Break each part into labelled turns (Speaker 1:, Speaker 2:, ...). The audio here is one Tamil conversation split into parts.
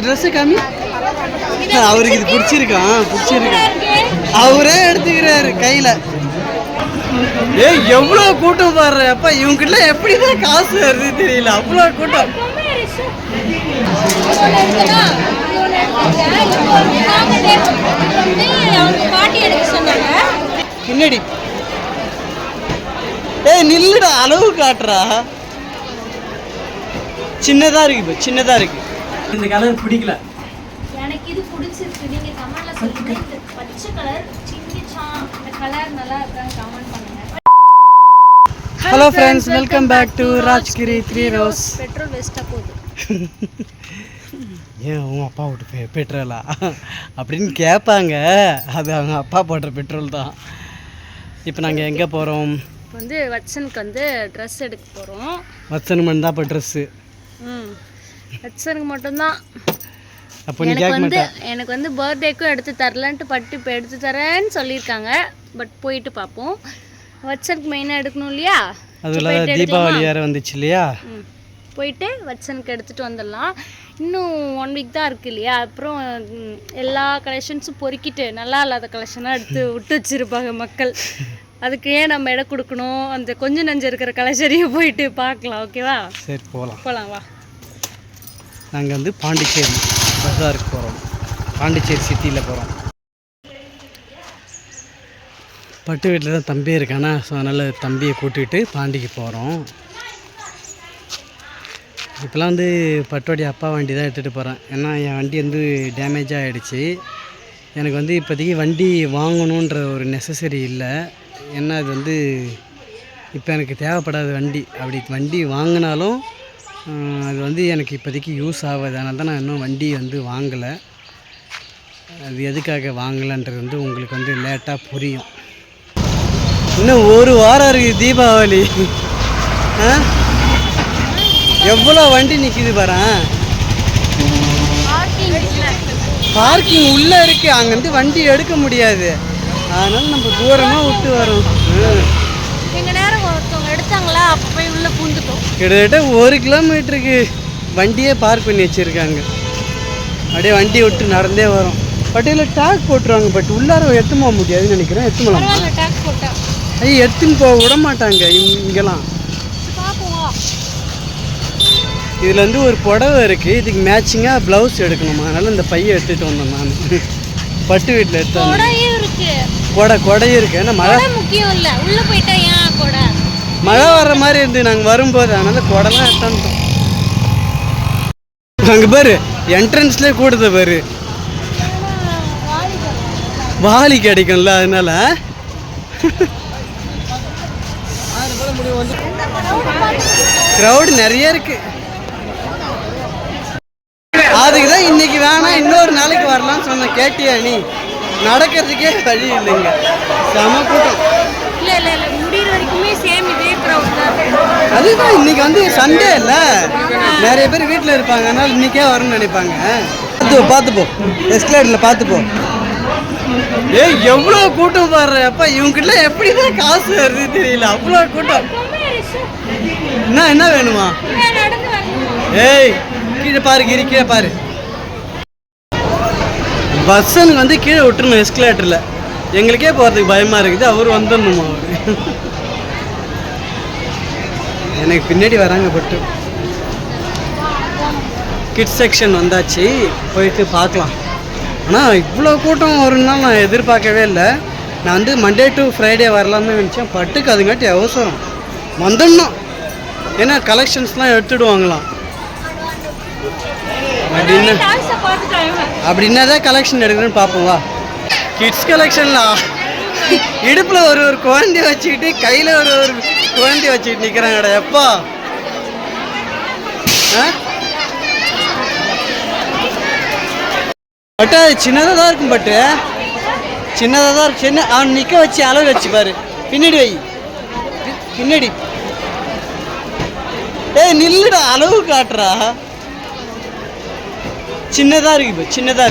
Speaker 1: அந்த ட்ரெஸ்ஸு காமி. அவருக்கு இது பிடிச்சிருக்கான். அவரே எடுத்துக்கிறாரு கையில். ஏய் எவ்வளோ கூட்டம் பாடுற அப்பா. இவங்ககிட்ட எப்படிதான் காசு வருது தெரியல. அவ்வளோ கூட்டம். பின்னாடி ஏய் நில்லுடா, அளவு காட்டுறா. சின்னதா இருக்கு. இப்போ சின்னதா இருக்கு. இந்த கலர் பிடிக்கல
Speaker 2: எனக்கு. இது பிடிச்சிருக்கு. நீங்க கமெண்ட்ல சொல்லுங்க. இந்த பச்சை கலர் சிங்கிச்சா இந்த கலர் நல்லா இருக்கான்னு கமெண்ட் பண்ணுங்க.
Speaker 1: Hello friends, welcome back to Rajgiri 3 ரோஸ்.
Speaker 2: பெட்ரோல் வேஸ்டா போகுது.
Speaker 1: ஏன் உங்கள் அப்பா விட்டு பெட்ரோலா அப்படின்னு கேட்பாங்க. அது அவங்க அப்பா போடுற பெட்ரோல் தான். இப்போ நாங்கள் எங்கே போகிறோம்?
Speaker 2: வந்து வட்சனுக்கு ட்ரெஸ் எடுக்க போகிறோம்.
Speaker 1: வட்சனுக்கு மட்டும் தான் இப்போ ட்ரெஸ்ஸு.
Speaker 2: வட்சனுக்கு மட்டும்தான்.
Speaker 1: அப்போ நீ கேட்க மாட்டேன்.
Speaker 2: எனக்கு பர்த்டேக்கும் எடுத்து தரலன்ட்டு பட்டு இப்போ எடுத்து தரேன்னு சொல்லியிருக்காங்க. பட் போயிட்டு பார்ப்போம். வட்சனுக்கு மெயினாக எடுக்கணும் இல்லையா?
Speaker 1: அதில் தீபாவளி வேறு வந்துச்சு இல்லையா?
Speaker 2: போயிட்டு வட்சனுக்கு எடுத்துகிட்டு வந்துடலாம். இன்னும் 1 வீக் தான் இருக்குது இல்லையா? அப்புறம் எல்லா கலெக்ஷன்ஸும் பொறுக்கிட்டு நல்லா இல்லாத கலெக்ஷனாக எடுத்து விட்டு வச்சுருப்பாங்க மக்கள். அதுக்கு ஏன் நம்ம இடம் கொடுக்கணும்? அந்த கொஞ்சம் நஞ்சு இருக்கிற கலெக்ஷனையும் போயிட்டு பார்க்கலாம். ஓகேவா?
Speaker 1: சரி போகலாம்
Speaker 2: வா.
Speaker 1: நாங்கள் பாண்டிச்சேரி பஸாருக்கு போகிறோம். பாண்டிச்சேரி சிட்டியில் போகிறோம். பட்டு வீட்டில் தான் தம்பி இருக்கானா, ஸோ அதனால் தம்பியை கூட்டிகிட்டு பாண்டிக்கு போகிறோம். இப்போலாம் பட்டோடைய அப்பா வண்டி தான் எடுத்துகிட்டு போகிறேன். ஏன்னா என் வண்டி டேமேஜ் ஆகிடுச்சு. எனக்கு இப்போதைக்கு வண்டி வாங்கணுன்ற ஒரு நெசசரி இல்லை. ஏன்னா அது இப்போ எனக்கு தேவைப்படாத வண்டி. அப்படி வண்டி வாங்கினாலும் அது எனக்கு இப்போதைக்கு யூஸ் ஆகாது. அதனால தான் நான் இன்னும் வண்டி வாங்கலை. அது எதுக்காக வாங்கலைன்றது உங்களுக்கு லேட்டாக புரியும். இன்னும் 1 வாரம் இருக்குது தீபாவளி. எவ்வளோ வண்டி நிற்கிது பாரேன். பார்க்கிங் உள்ளே இருக்குது. அங்கேருந்து வண்டி எடுக்க முடியாது. அதனால் நம்ம தூரமாக விட்டு வரோம்.
Speaker 2: எங்கள் நேரம் ஒருத்தவங்க எடுத்தாங்களா, அப்போ போய் உள்ளே பூந்துட்டோம்.
Speaker 1: கிட்டத்தட்ட 1 கிலோமீட்டருக்கு வண்டியே பார்க் பண்ணி வச்சுருக்காங்க. அப்படியே வண்டி விட்டு நடந்தே வரோம். பட் இதில் டேக் போட்டுருவாங்க. பட் உள்ளார எடுத்து போக முடியாதுன்னு நினைக்கிறேன். எடுத்துக்கலாம்.
Speaker 2: டேக் போட்டா
Speaker 1: ஐயோ எடுத்துன்னு போக விட மாட்டாங்க இங்கெல்லாம். இதில் ஒரு புடவை இருக்குது. இதுக்கு மேட்சிங்காக ப்ளவுஸ் எடுக்கணுமா. அதனால் இந்த பையை எடுத்துகிட்டு வந்தேன் நான். பட்டு வீட்டில் எடுத்து கொடையும் இருக்குது. ஏன்னா மழை
Speaker 2: முக்கியம் இல்லை. உள்ளே போயிட்டா ஏன் கொடை?
Speaker 1: மழை வர்ற மாதிரி இருந்து நாங்கள் வரும்போது. அதனால் கொடைலாம் எடுத்தாந்தோம். அங்கே பாரு, என்ட்ரன்ஸ்லேயே கூடுது பாரு. வாலி கிடைக்கும்ல, அதனால க்ரௌடு நிறைய இருக்கு. அதுக்கு தான் இன்னைக்கு வேணாம், இன்னொரு நாளைக்கு வரலாம்னு சொன்னேன். கேட்டியா நீ? நடக்கிறதுக்கே வழி இல்லைங்க. செம கூட்டம்.
Speaker 2: முடிகிற வரைக்குமே சேம் இதே க்ரௌட் தான்.
Speaker 1: அதுதான் இன்னைக்கு சண்டே இல்லை, நிறைய பேர் வீட்டில் இருப்பாங்க. அதனால இன்னைக்கே வரணும்னு நினைப்பாங்க. பார்த்துப்போ, எஸ்கலேட்டரில் பார்த்துப்போ. ஏய் எவ்வளோ கூட்டம் பாடுற அப்பா. இவங்ககிட்ட எப்படிதான் காசு வருது தெரியல. அவ்வளோ கூட்டம். என்ன வேணுமா? ஏய் கீழே பாரு, கீழே பாரு. பஸ்ஸனுக்கு கீழே விட்டுருணும் எஸ்கலேட்டரில். எங்களுக்கே போகிறதுக்கு பயமாக இருக்குது. அவர் வந்துடணுமா? அவர் எனக்கு பின்னாடி வராங்க. பட்டு கிட்ஸ் செக்ஷன் வந்தாச்சு, போயிட்டு பார்க்கலாம். ஆனால் இவ்வளோ கூட்டம் வரும்னா நான் எதிர்பார்க்கவே இல்லை. நான் மண்டே டு ஃப்ரைடே வரலான்னு நினச்சேன். பட்டுக்கு அதுங்காட்டி அவசரம் வந்துடணும். ஏன்னா கலெக்ஷன்ஸ்லாம் எடுத்துடுவாங்களாம். அப்படின்னா தான் கலெக்ஷன் எடுக்கணும்னு பார்ப்போம். வா. கிட்ஸ் கலெக்ஷன்லாம் இடுப்பில் ஒரு குழந்தைய வச்சுக்கிட்டு கையில் ஒரு குழந்தைய வச்சுக்கிட்டு நிற்கிறாங்கடா எப்பா. பட்டு அது சின்னதாக தான் இருக்கும். பட்டு சின்னதாக தான் இருக்கும். சின்ன அவன் நிற்க வச்சு அளவு வச்சு பாரு. பின்னாடி வை, பின்னாடி. ஏய் நில்லுடா, அளவு காட்டுறா. சின்னதாக இருக்கு. இப்போ சின்னதாக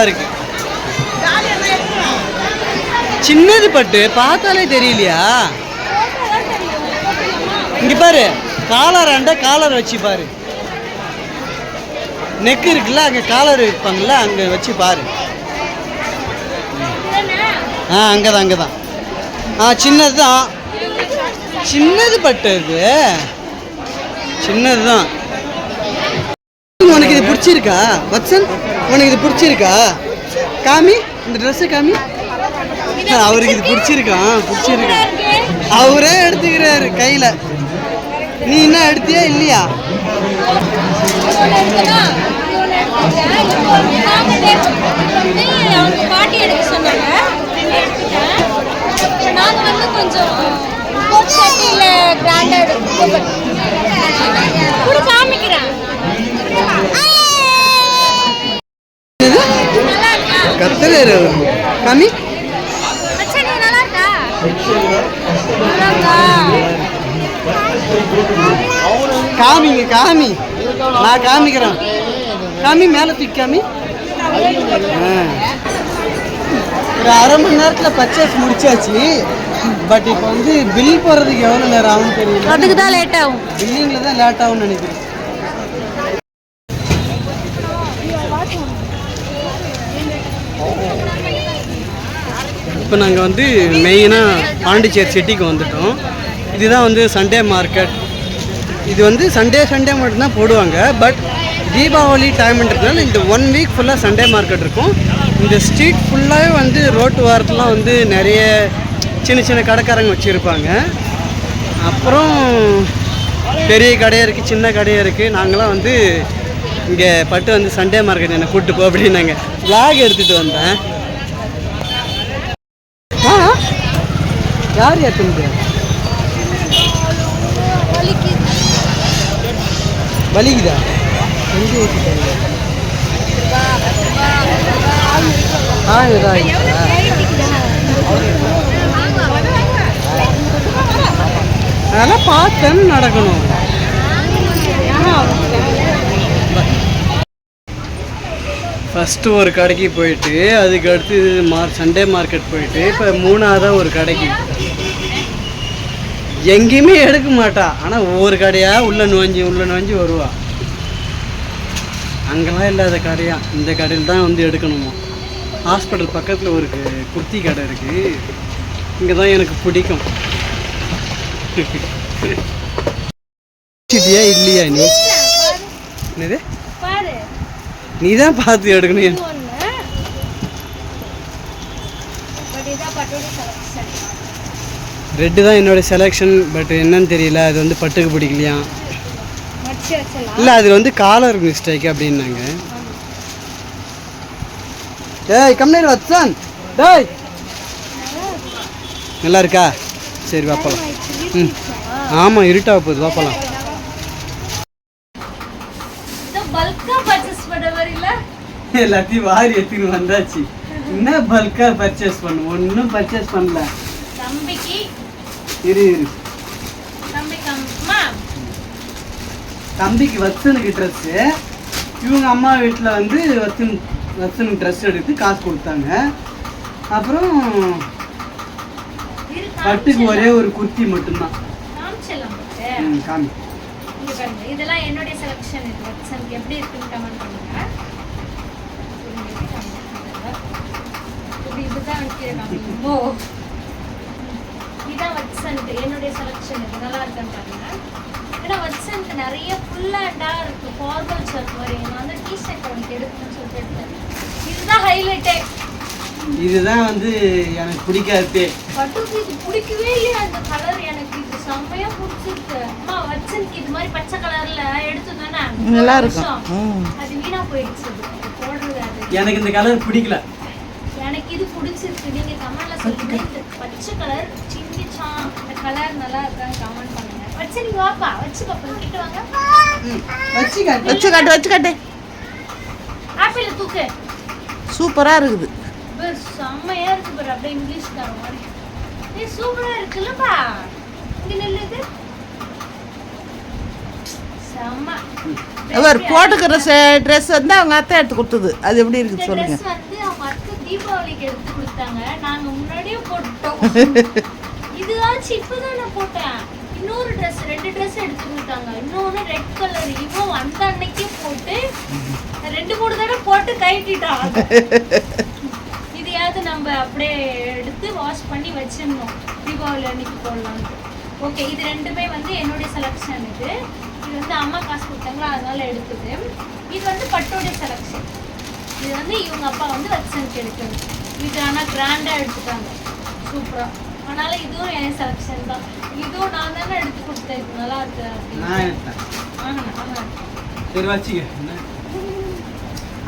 Speaker 1: இருக்கு. சின்னது பட்டு பார்த்தாலே தெரியலையா? இங்கே பாரு, காலர் வச்சு பாரு. நெக் இருக்குல்ல, அங்கே காலர் வைப்பாங்கல்ல, அங்கே வச்சு பாரு. அங்கே தான் அங்கே தான். சின்னது தான், சின்னது பட்டு இது சின்னது தான். உனக்கு இது பிடிச்சிருக்கா வத்சன்? உனக்கு இது பிடிச்சிருக்கா? காமி, இந்த ட்ரெஸ்ஸை காமி. அவருக்கு இது பிடிச்சிருக்கான், பிடிச்சிருக்கா. அவரே எடுத்துக்கிறாரு கையில். நீ என்ன எடுத்தியா இல்லையா?
Speaker 2: பாட்டி எடுக்க சொன்னாங்க, நாங்கள் வந்து கொஞ்சம் கிராண்டாக கூட காமிக்கிறேன்.
Speaker 1: கத்தல காமி. காமிங்க காமி, நான் காமிக்கிறேன். காமி மேலே தூக்கி காமி. ஒரு அரை மணி நேரத்தில் பர்ச்சேஸ் முடிச்சாச்சு. பட் இப்போ வந்து பில் போடுறதுக்கு எவ்வளோ நேரம் ஆகும்னு தெரியல.
Speaker 2: அதுக்கு தான் லேட் ஆகும்,
Speaker 1: பில்லிங்கில் தான் லேட் ஆகும்னு நினைக்கிறேன். இப்போ நாங்கள் வந்து மெயினாக பாண்டிச்சேரி சிட்டிக்கு வந்துட்டோம். இதுதான் வந்து சண்டே மார்க்கெட். இது வந்து சண்டே மட்டும்தான் போடுவாங்க. பட் தீபாவளி டைம்ன்றதுனால இந்த 1 வீக் ஃபுல்லாக சண்டே மார்க்கெட் இருக்கும். இந்த ஸ்ட்ரீட் ஃபுல்லாகவே வந்து ரோட்டு வாரத்துலாம் வந்து நிறைய சின்ன கடைக்காரங்க வச்சுருப்பாங்க. அப்புறம் பெரிய கடையாக இருக்குது, சின்ன கடையாக இருக்குது. நாங்களாம் வந்து இங்கே பட்டு வந்து சண்டே மார்க்கெட் என்னை கூப்பிட்டு போ அப்படின்னாங்க. விளாக் எடுத்துகிட்டு வந்தேன். யார் ஏற்றுனது? வலிக்குதா? எங்கே ஏற்றிட்டாங்க? அதெல்லாம் பார்த்தேன்னு நடக்கணும். ஃபஸ்ட்டு ஒரு கடைக்கு போயிட்டு அதுக்கு அடுத்து சண்டே மார்க்கெட் போயிட்டு இப்போ 3ஆவதாக ஒரு கடைக்கு. எங்கேயுமே எடுக்க மாட்டா, ஆனால் ஒவ்வொரு கடையாக உள்ள நுழைஞ்சி வருவா. அங்கெல்லாம் இல்லாத கடையா இந்த கடையில் தான் வந்து எடுக்கணுமா. ஹாஸ்பிட்டல் பக்கத்தில் ஒரு குர்த்தி கடை இருக்குது, இங்கே தான் எனக்கு பிடிக்கும். இல்லையா நீ? என்னது? நீ தான் பார்த்து எடுக்கணும். ரெட்டு தான் என்னோடய செலெக்ஷன். பட் என்னன்னு தெரியல, அது வந்து பட்டுக்கு பிடிக்கலையா இல்லை, அது வந்து காலர் மிஸ்டேக் அப்படின்னாங்க. டேய் கம்ப்ளைண்ட் வச்சான். டேய் நல்லா இருக்கா? சரி வாப்பலாம். ஆமாம் இருட்டாக போகுது, வாப்பலாம். எல்லாத்தையும் வாரி எடுத்துன்னு வந்தாச்சு. என்ன பல்காக பர்ச்சேஸ் பண்ண? ஒன்றும் பர்ச்சேஸ் பண்ணல.
Speaker 2: தம்பிக்கு
Speaker 1: தம்பிக்கு வத்சனுக்கு ட்ரெஸ்ஸு. இவங்க அம்மா வீட்டில் வந்து வத்சனுக்கு ட்ரெஸ் எடுத்து காசு கொடுத்தாங்க. அப்புறம் பட்டுக்கு ஒரே ஒரு குர்த்தி மட்டும்தான். காமி.
Speaker 2: இதெல்லாம் என்னுடைய செலக்ஷன். இது வத்சனுக்கு எப்படி இருக்குன்னு கமெண்ட் பண்ணுங்க. இதுதான் இதான் வத்சனுக்கு என்னுடைய செலக்ஷன். இது நல்லா இருக்குன்னு பாருங்க. ஏன்னா வத்சனுக்கு நிறைய ஃபுல் ஹேண்டாக இருக்குது, ஃபார்மல் ஷர்ட் மாதிரி. நான் வந்து டிஷர்ட் உனக்கு எடுக்கணும்னு சொல்லிட்டு எடுத்தேன். இதுதான் ஹைலைட்டே.
Speaker 1: இதுதான் வந்து எனக்கு பிடிக்காது.
Speaker 2: பட்டுக்கு இது பிடிக்கவே இல்லையா அந்த கலர்? எனக்கு இது செம்மையா பிடிச்சிருக்கு. அம்மா வத்சனுக்கு இது மாதிரி பச்சை கலர்ல எடுத்து தானே நல்லா இருக்கும். அது வீணா போயிடுச்சு போடுறது. அது
Speaker 1: எனக்கு இந்த கலர் பிடிக்கல.
Speaker 2: எனக்கு இது பிடிச்சிருக்கு. நீங்க கமெண்ட்ல சொல்லுங்க இந்த பச்சை கலர் சிங்கிச்சா இந்த கலர் நல்லா இருக்கான்னு கமெண்ட் பண்ணுங்க. வச்சு நீங்க வாப்பா வச்சு பாப்பா கிட்ட வாங்க.
Speaker 3: வச்சு காட்டு.
Speaker 2: ஆப்பிள் தூக்கு.
Speaker 3: சூப்பரா இருக்குது.
Speaker 2: செம்மையா இருக்கு பாரு. அப்படியே இங்கிலீஷ் கார மாதிரி. ஏய் சூப்பரா இருக்குல்லப்பா. இங்க நில்லுது. செம்ம.
Speaker 3: அவர் போட்டுக்கிற ட்ரெஸ் வந்து அவங்க அத்தை எடுத்து கொடுத்தது. அது எப்படி இருக்குது சொல்லுங்க.
Speaker 2: ட்ரெஸ் வந்து அவங்க அத்தை தீபாவளிக்கு எடுத்து கொடுத்தாங்க. நாங்க முன்னாடியே போட்டோம். இதுதான் இப்பதான் நான் போட்டேன். இன்னொரு ட்ரெஸ் 2 ட்ரெஸ் எடுத்து கொடுத்தாங்க. இன்னொன்று ரெட் கலர். இவன் வந்த அன்னைக்கே போட்டு 2-3 தடவை போட்டு கைட்டிட்டான். இதையாவது நம்ம அப்படியே எடுத்து வாஷ் பண்ணி வச்சிடணும், தீபாவளி அன்னைக்கு போடலான்ட்டு. ஓகே, இது ரெண்டுமே வந்து என்னுடைய செலெக்ஷன். இது வந்து அம்மா காசு கொடுத்தாங்களா, அதனால எடுத்தது. இது வந்து பட்டோடைய செலெக்ஷன். இது வந்து இவங்க அப்பா வந்து வச்சனுக்கு எடுக்கிறது. இது ஆனால் கிராண்டாக எடுத்துட்டாங்க, சூப்பராக. அதனால இதுவும் என் செலெக்ஷன் தான். இதுவும் நான் தானே எடுத்து கொடுத்தேன். இது நல்லா இருக்கு அப்படின்னு.
Speaker 1: சரி வச்சுக்க.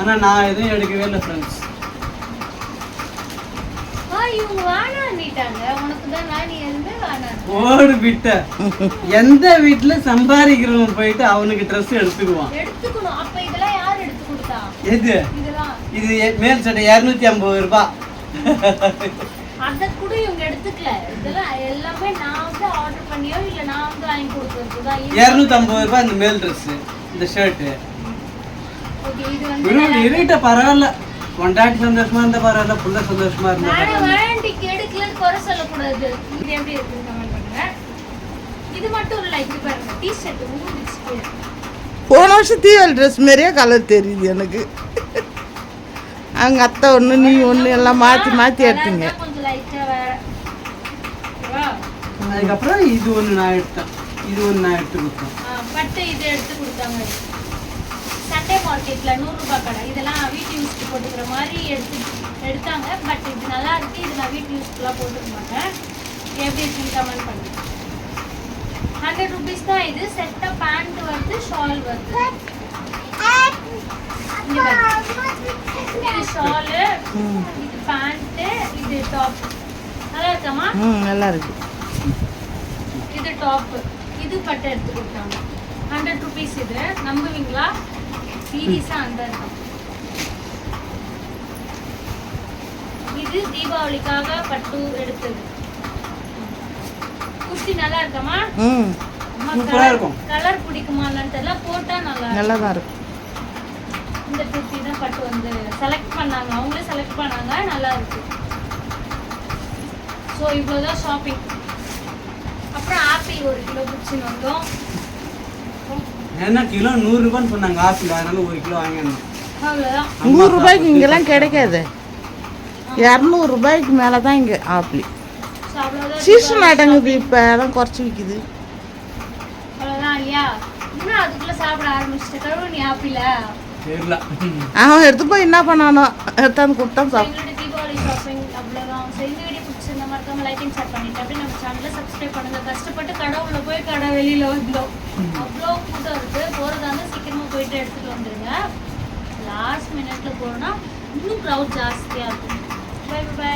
Speaker 1: ஆனால் நான் எதுவும் எடுக்கவே இல்லை ஃப்ரெண்ட்ஸ்.
Speaker 2: இவங்க வேணான்னுட்டாங்க. உனக்கு தான் நான் எதுவுமே வேணாம்.
Speaker 1: ஓடு விட்ட எந்த வீட்டுல சம்பாதிக்கிறவன் போயிட்டு அவனுக்கு ட்ரெஸ் எடுத்துக்குவான்.
Speaker 2: எடுத்துக்கணும். அப்ப இதெல்லாம் யார் எடுத்து கொடுத்தா?
Speaker 1: எது
Speaker 2: இதெல்லாம்
Speaker 1: இது மேல் சட்டை 250 ரூபாய்.
Speaker 2: அத கூட இவங்க எடுத்துக்கல. இதெல்லாம் எல்லாமே நான் வந்து ஆர்டர் பண்ணியோ இல்ல நான் வந்து வாங்கி கொடுத்ததுதான்.
Speaker 1: 250 ரூபாய் இந்த மேல் ட்ரெஸ், இந்த ஷர்ட்.
Speaker 2: ஓகே, இது வந்து
Speaker 1: இருட்ட பரவாயில்ல. கொண்டாடி சந்தோஷமா இருந்தா பரவாயில்ல, புள்ள சந்தோஷமா இருந்தா
Speaker 2: நான் வேண்டிக்கு எடுக்கலன்னு குறை சொல்லக்கூடாது. இது எப்படி இருக்குன்னு கமெண்ட் பண்ணுங்க. இது மட்டும் இல்ல, இது பாருங்க டி-ஷர்ட் ஊறிடுச்சு.
Speaker 3: போன வருஷம் தீபாவளி ட்ரெஸ் மாதிரியே கலர் தெரியுது எனக்கு. அவங்க அத்தை ஒன்று நீ ஒன்று எல்லாம் மாற்றி மாற்றி எடுத்தீங்க.
Speaker 2: கொஞ்சம் லைட்டா வேற. ஓகேவா?
Speaker 1: அதுக்கப்புறம் இது ஒன்று நான் எடுத்தேன், இது ஒன்று நான் எடுத்து கொடுத்தேன்.
Speaker 2: பட்டு இது எடுத்து கொடுத்தாங்க. சண்டே மார்க்கெட்ல 100 ரூபாய் கடை. இதெல்லாம் வீட்டு யூஸ்க்கு போட்டுக்கிற மாதிரி எடுத்தாங்க. பட் இது நல்லா இருக்கு. இது நான் வீட்டு யூஸ்க்குலாம் போட்டுக்க மாட்டேன். எப்படி இருக்குன்னு கமெண்ட் பண்ணுங்க. 100 rupees தான். இது செட்டா பேண்ட் வருது, ஷால் வருது. இது ஷாலு, இது பேண்ட், இது டாப். நல்லா இருக்காமா?
Speaker 3: நல்லா இருக்கு.
Speaker 2: இது டாப். இது பட்டு எடுத்து கொடுத்தாங்க. 100 rupees. இது நம்புவீங்களா? சீரியஸா அந்த இருக்கும். இது தீபாவளிக்காக பட்டு எடுத்தது. குர்த்தி நல்லா இருக்காமா?
Speaker 1: சூப்பரா இருக்கும்.
Speaker 2: கலர் பிடிக்குமான்னு தெரியல, போட்டா நல்லா
Speaker 3: நல்லா தான் இருக்கும்.
Speaker 2: இந்த குர்த்தி தான் பட்டு வந்து செலக்ட் பண்ணாங்க, அவங்களே செலக்ட் பண்ணாங்க. நல்லா இருக்கு. ஸோ இவ்வளோதான் ஷாப்பிங். அப்புறம் ஆப்பிள் 1 கிலோ பிடிச்சின்னு வந்தோம்.
Speaker 1: ஏன்னா கிலோ 100 ரூபான்னு சொன்னாங்க ஆப்பிள், அதனால 1 கிலோ வாங்கினோம்.
Speaker 2: அவ்வளோதான்.
Speaker 3: 100 ரூபாய்க்கு இங்கெல்லாம் கிடைக்காது. 200 ரூபாய்க்கு மேலே தான் இங்கே ஆப்பிள்.
Speaker 2: ஸோ அவ்வளோதான்.
Speaker 3: சீசன் அடங்குது, இப்போ தான் குறைச்சி விற்கிது.
Speaker 2: அவ்வளோதான் இல்லையா? இன்னும் அதுக்குள்ளே சாப்பிட ஆரம்பிச்சிட்டு கழுவு நீ ஆப்பிள.
Speaker 1: தெரியல.
Speaker 3: அவன் எடுத்து போய் என்ன பண்ணானோ எடுத்தாந்து கொடுத்தான் சாப்பிட்டு.
Speaker 2: எங்களுடைய தீபாவளி ஷாப்பிங் அவ்வளோதான். ஸோ இந்த வீடியோ பிடிச்சிருந்த மறக்காம லைக் அண்ட் ஷேர் பண்ணிட்டு அப்படியே நம்ம சேனலை சப்ஸ்கிரைப் பண்ணுங்க. கஷ்டப்பட்டு கடை உள்ள போய் கடை வெளியில் வந்தோம். அவ்வளோ கூட்டம் இருக்குது. போகிறதா இருந்தால் சீக்கிரமாக போயிட்டு எடுத்துகிட்டு வந்துடுங்க. லாஸ்ட் மினிட்ல போனால் இன்னும் க்ரௌட் ஜாஸ்தியாக இருக்கும். Bye by.